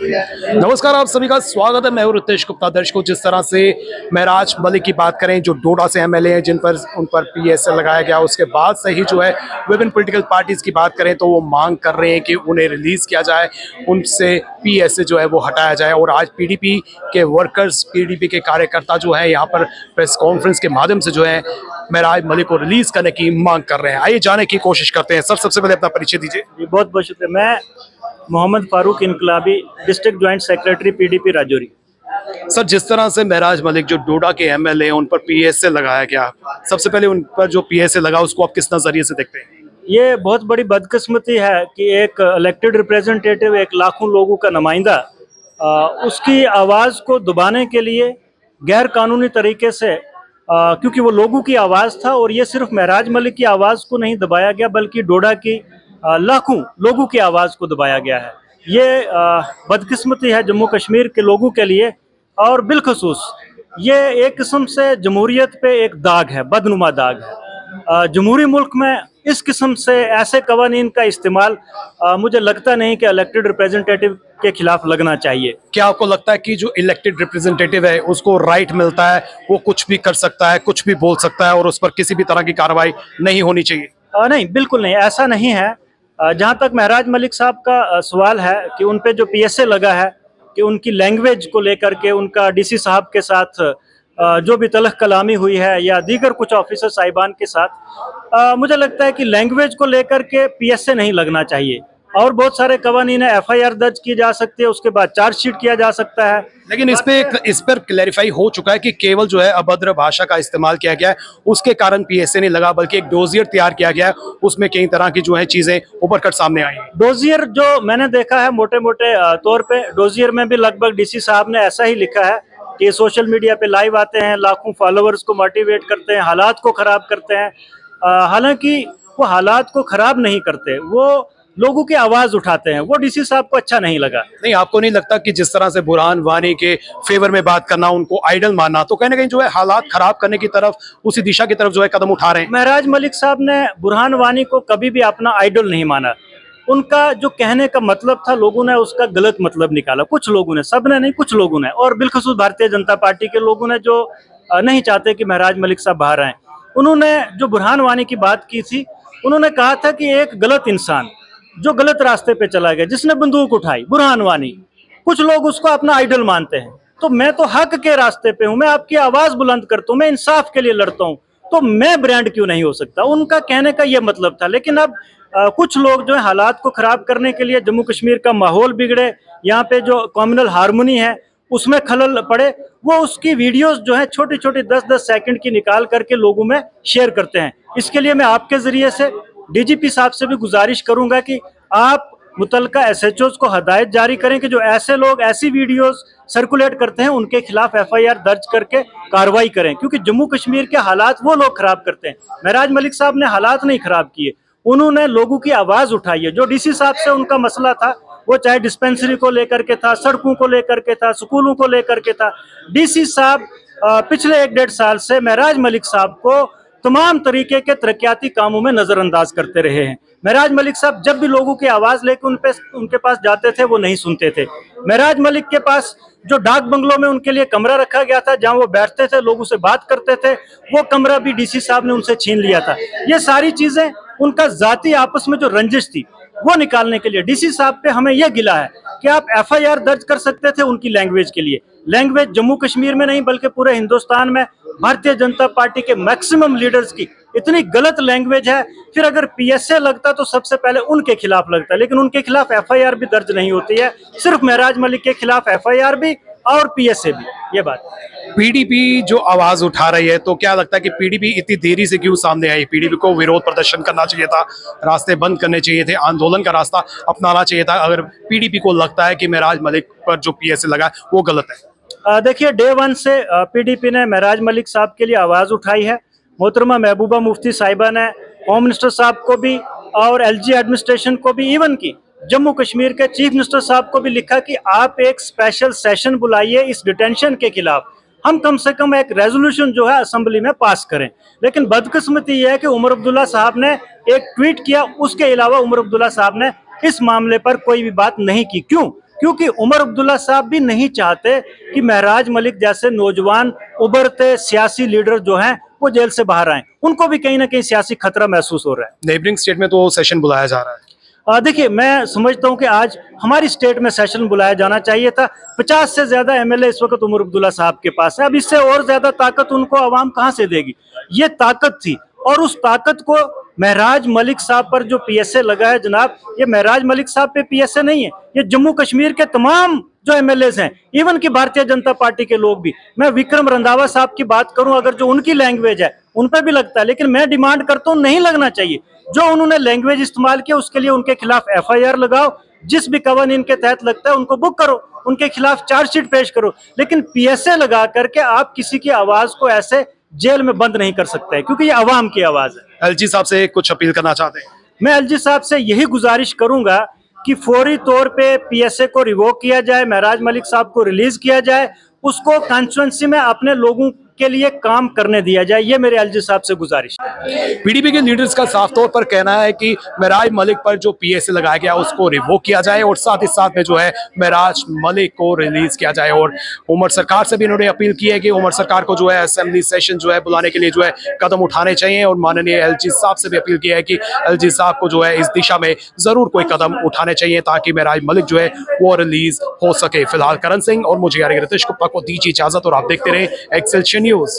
नमस्कार, आप सभी का स्वागत है। मैं हूं रितेश गुप्ता। दर्शकों, जिस तरह से महराज मलिक की बात करें, जो डोडा से एमएलए हैं, जिन पर उन पर पीएसए लगाया गया, उसके बाद से ही जो है विभिन्न पॉलिटिकल पार्टीज की बात करें तो वो मांग कर रहे हैं कि उन्हें रिलीज किया जाए, उनसे पीएसए जो है वो हटाया जाए। और आज पीडीपी के वर्कर्स, पीडीपी के कार्यकर्ता जो है यहाँ पर प्रेस कॉन्फ्रेंस के माध्यम से जो है महराज मलिक को रिलीज करने की मांग कर रहे हैं। आइए जाने की कोशिश करते हैं। सबसे पहले अपना परिचय दीजिए। बहुत बहुत शुक्रिया। मैं Mohammad Farooq Inqalabi, district joint secretary PDP Rajouri. Sir, जिस तरह से महराज मलिक जो डोडा के एमएलए हैं, उन पर पीएसए लगाया गया, सबसे पहले उन पर जो पीएसए लगा उसको आप किस नजरिए से देखते हैं? ये बहुत बड़ी बदकिस्मती है कि एक इलेक्टेड रिप्रेजेंटेटिव, एक लाखों लोगों का नुमाइंदा, उसकी आवाज़ को दबाने के लिए गैर कानूनी तरीके से, क्योंकि वो लोगों की आवाज़ था, और ये सिर्फ महराज मलिक की आवाज़ को नहीं दबाया गया बल्कि डोडा की लाखों लोगों की आवाज़ को दबाया गया है। ये बदकिस्मती है जम्मू कश्मीर के लोगों के लिए, और बिलखसूस ये एक किस्म से जमहूरियत पे एक दाग है, बदनुमा दाग है। जमहूरी मुल्क में इस किस्म से ऐसे कवानीन का इस्तेमाल मुझे लगता नहीं कि इलेक्टेड रिप्रेजेंटेटिव के खिलाफ लगना चाहिए। क्या आपको लगता है कि जो इलेक्टेड रिप्रेजेंटेटिव है उसको राइट मिलता है, वो कुछ भी कर सकता है, कुछ भी बोल सकता है और उस पर किसी भी तरह की कार्रवाई नहीं होनी चाहिए? नहीं, बिल्कुल नहीं, ऐसा नहीं है। जहाँ तक महराज मलिक साहब का सवाल है कि उन पे जो पीएसए लगा है, कि उनकी लैंग्वेज को लेकर के उनका डीसी साहब के साथ जो भी तलख कलामी हुई है या दीगर कुछ ऑफिसर साहिबान के साथ, मुझे लगता है कि लैंग्वेज को लेकर के पीएसए नहीं लगना चाहिए। और बहुत सारे कवानीन है, एफआईआर दर्ज की जा सकती है, उसके बाद चार्जशीट किया जा सकता है। लेकिन इस पर क्लैरिफाई हो चुका है कि केवल जो है अभद्र भाषा का इस्तेमाल किया गया है, उसके कारण पीएसए नहीं लगा, बल्कि एक डोजियर तैयार किया गया है, उसमें कई तरह की जो है चीजें उभर कर सामने आई हैं। डोजियर जो मैंने देखा है मोटे मोटे तौर पे, डोजियर में भी लगभग डीसी साहब ने ऐसा ही लिखा है कि सोशल मीडिया पे लाइव आते हैं, लाखों फॉलोअर्स को मोटिवेट करते हैं, हालात को खराब करते हैं। हालांकि वो हालात को खराब नहीं करते, वो लोगों की आवाज उठाते हैं। वो डीसी साहब को अच्छा नहीं लगा। नहीं, आपको नहीं लगता कि जिस तरह से बुरहान वानी के फेवर में बात करना, उनको आइडल मानना, तो कहीं ना कहीं जो है हालात खराब करने की तरफ, उसी दिशा की तरफ जो है कदम उठा रहे हैं? महराज मलिक साहब ने बुरहान वानी को कभी भी अपना आइडल नहीं माना। उनका जो कहने का मतलब था, लोगों ने उसका गलत मतलब निकाला। कुछ लोगों ने, सब ने नहीं, कुछ लोगों ने, और बिलखसूस भारतीय जनता पार्टी के लोगों ने, जो नहीं चाहते कि महराज मलिक साहब बाहर आए। उन्होंने जो बुरहान वानी की बात की थी, उन्होंने कहा था कि एक गलत इंसान जो गलत रास्ते पे चला गया, जिसने बंदूक उठाई, बुरहान वानी, कुछ लोग उसको अपना आइडल मानते हैं। तो मैं तो हक के रास्ते पे हूं, मैं आपकी आवाज बुलंद करता हूं, मैं इंसाफ के लिए लड़ता हूं, तो मैं ब्रांड क्यों नहीं हो सकता? उनका कहने का ये मतलब था। लेकिन अब कुछ लोग जो है हालात को खराब करने के लिए, जम्मू कश्मीर का माहौल बिगड़े, यहाँ पे जो कम्युनल हारमोनी है उसमें खलल पड़े, वो उसकी वीडियोस जो है छोटी छोटी 10-10 सेकंड की निकाल करके लोगों में शेयर करते हैं। इसके लिए मैं आपके जरिए से डीजीपी साहब से भी गुजारिश करूंगा कि आप मुतलका एसएचओज को हदायत जारी करें कि जो ऐसे लोग ऐसी वीडियोस सर्कुलेट करते हैं, उनके खिलाफ एफआईआर दर्ज करके कार्रवाई करें, क्योंकि जम्मू कश्मीर के हालात वो लोग खराब करते हैं। महराज मलिक साहब ने हालात नहीं खराब किए, उन्होंने लोगों की आवाज उठाई है। जो डीसी साहब से उनका मसला था, वो चाहे डिस्पेंसरी को लेकर के था, सड़कों को लेकर के था, स्कूलों को लेकर के था। डीसी साहब पिछले 1-1.5 साल से महराज मलिक साहब को तमाम तरीके के तरक्याती कामों में नजरअंदाज करते रहे हैं। महराज मलिक साहब जब भी लोगों की आवाज लेकर उनके पास जाते थे, वो नहीं सुनते थे। महराज मलिक के पास जो डाक बंगलों में उनके लिए कमरा रखा गया था, जहां वो बैठते थे, लोगों से बात करते थे, वो कमरा भी डीसी साहब ने उनसे छीन लिया था। ये सारी चीजें उनका जाती आपस में जो रंजिश थी, वो निकालने के लिए डीसी साहब पे हमें यह गिला है कि आप एफआईआर दर्ज कर सकते थे उनकी लैंग्वेज के लिए। लैंग्वेज जम्मू कश्मीर में नहीं बल्कि पूरे हिंदुस्तान में भारतीय जनता पार्टी के मैक्सिमम लीडर्स की इतनी गलत लैंग्वेज है। फिर अगर पीएसए लगता तो सबसे पहले उनके खिलाफ लगता, लेकिन उनके खिलाफ एफआईआर भी दर्ज नहीं होती है, सिर्फ महराज मलिक के खिलाफ एफआईआर भी और पीएसए भी। ये बात पीडीपी जो आवाज उठा रही है, तो क्या लगता है कि पीडीपी इतनी देरी से क्यों सामने आई? पीडीपी को विरोध प्रदर्शन करना चाहिए था, रास्ते बंद करने चाहिए थे, आंदोलन का रास्ता अपनाना चाहिए था, अगर पीडीपी को लगता है कि महराज मलिक पर जो पीएसए लगा वो गलत है। देखिए, डे 1 से पीडीपी ने महराज मलिक साहब के लिए आवाज उठाई है। मोहतरमा महबूबा मुफ्ती साहिबा ने होम मिनिस्टर साहब को भी और एलजी एडमिनिस्ट्रेशन को भी, इवन की जम्मू कश्मीर के चीफ मिनिस्टर साहब को भी लिखा कि आप एक स्पेशल सेशन बुलाइए इस डिटेंशन के खिलाफ, हम कम से कम एक रेजोल्यूशन जो है असेंबली में पास करें। लेकिन बदकिस्मती यह है कि उमर अब्दुल्ला साहब ने एक ट्वीट किया, उसके अलावा उमर अब्दुल्ला साहब ने इस मामले पर कोई भी बात नहीं की। क्यों? क्योंकि उमर अब्दुल्ला साहब भी नहीं चाहते कि महराज मलिक जैसे नौजवान उभरते सियासी लीडर जो हैं वो जेल से बाहर आए। उनको भी कहीं ना कहीं सियासी खतरा महसूस हो रहा है। नेबरिंग स्टेट में तो सेशन बुलाया जा रहा है। देखिए, मैं समझता हूं कि आज हमारी स्टेट में सेशन बुलाया जाना चाहिए था। 50 से ज्यादा एमएलए इस वक्त उमर अब्दुल्ला साहब के पास है। अब इससे और ज्यादा ताकत उनको आवाम कहां से देगी? ये ताकत थी, और उस ताकत को महराज मलिक साहब पर जो पीएसए लगा है जनाब, ये महराज मलिक साहब पे पीएसए नहीं है, ये जम्मू कश्मीर के तमाम जो एमएलए हैं, इवन की भारतीय जनता पार्टी के लोग भी। मैं विक्रम रंधावा साहब की बात करूं, अगर जो उनकी लैंग्वेज है उन पर भी लगता है, लेकिन मैं डिमांड करता हूं नहीं लगना चाहिए। जो उन्होंने लैंग्वेज इस्तेमाल किया उसके लिए उनके खिलाफ एफआईआर लगाओ, जिस भी कवानीन के तहत लगता है उनको बुक करो, उनके खिलाफ चार्जशीट पेश करो। लेकिन पीएसए लगा करके आप किसी की आवाज को ऐसे जेल में बंद नहीं कर सकते, क्योंकि ये अवाम की आवाज है। एलजी साहब से कुछ अपील करना चाहते हैं? मैं एलजी साहब से यही गुजारिश करूंगा कि फौरी तौर पे पीएसए को रिवोक किया जाए, महराज मलिक साहब को रिलीज किया जाए, उसको कॉन्स्टिट्यूएंसी में अपने लोगों के लिए काम करने दिया जाए। ये मेरे एलजी साहब से गुजारिश है। पीडीपी के लीडर्स का साफ तौर पर कहना है कि महराज मलिक पर जो पीएसए लगाया गया उसको रिवोक किया जाए, और साथ ही साथ में जो है महराज मलिक को रिलीज किया जाए। और उमर सरकार से भी इन्होंने अपील की है कि उमर सरकार को जो है असेंबली सेशन जो है बुलाने के लिए जो है कदम उठाने चाहिए, और माननीय एलजी साहब से भी अपील की है कि एलजी साहब को जो है इस दिशा में जरूर कोई कदम उठाने चाहिए ताकि महराज मलिक जो है वो रिलीज हो सके। फिलहाल करण सिंह और मुझे रितेश गुप्ता को दीजिए इजाजत, और आप देखते रहे एक्सेलशियर न्यूज।